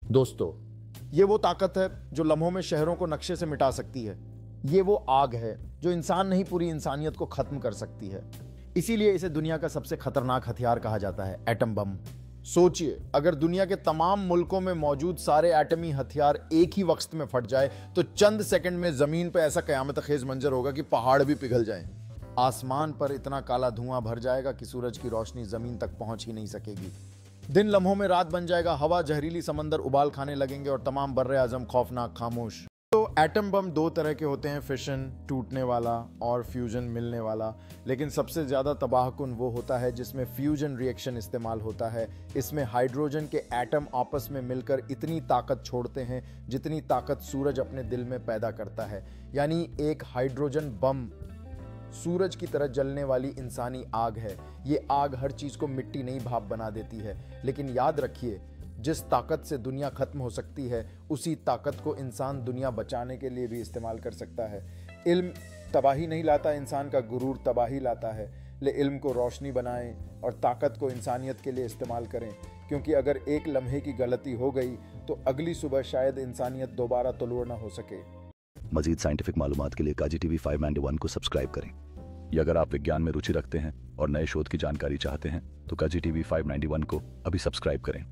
दोस्तों, ये वो ताकत है जो लम्हों में शहरों को नक्शे से मिटा सकती है। ये वो आग है जो इंसान नहीं पूरी इंसानियत को खत्म कर सकती है। इसीलिए इसे दुनिया का सबसे खतरनाक हथियार कहा जाता है, एटम बम। सोचिए, अगर दुनिया के तमाम मुल्कों में मौजूद सारे एटमी हथियार एक ही वक्त में फट जाए तो चंद सेकंड में जमीन पर ऐसा कयामत खेज मंजर होगा कि पहाड़ भी पिघल जाएं। आसमान पर इतना काला धुआं भर जाएगा कि सूरज की रोशनी जमीन तक पहुंच ही नहीं सकेगी। दिन लम्हों में रात बन जाएगा, हवा जहरीली, समंदर उबाल खाने लगेंगे और तमाम बर्रे आजम खौफनाक खामोश। तो एटम बम दो तरह के होते हैं, फिशन टूटने वाला और फ्यूजन मिलने वाला। लेकिन सबसे ज़्यादा तबाहकुन वो होता है जिसमें फ्यूजन रिएक्शन इस्तेमाल होता है। इसमें हाइड्रोजन के एटम आपस में मिलकर इतनी ताकत छोड़ते हैं जितनी ताकत सूरज अपने दिल में पैदा करता है। यानी एक हाइड्रोजन बम सूरज की तरह जलने वाली इंसानी आग है। ये आग हर चीज़ को मिट्टी नहीं भाप बना देती है, लेकिन याद रखिए, जिस ताकत से दुनिया खत्म हो सकती है उसी ताकत को इंसान दुनिया बचाने के लिए भी इस्तेमाल कर सकता है। इल्म तबाही नहीं लाता, इंसान का गुरूर तबाही लाता है। ले इल्म को रोशनी बनाएं और ताकत को इंसानियत के लिए इस्तेमाल करें, क्योंकि अगर एक लम्हे की गलती हो गई तो अगली सुबह शायद इंसानियत दोबारा तुलुड़ ना हो सके। मजीद साइंटिफिक मालूमात के लिए काजी टीवी 591 को सब्सक्राइब करें। या अगर आप विज्ञान में रुचि रखते हैं और नए शोध की जानकारी चाहते हैं तो काजी टीवी 591 को अभी सब्सक्राइब करें।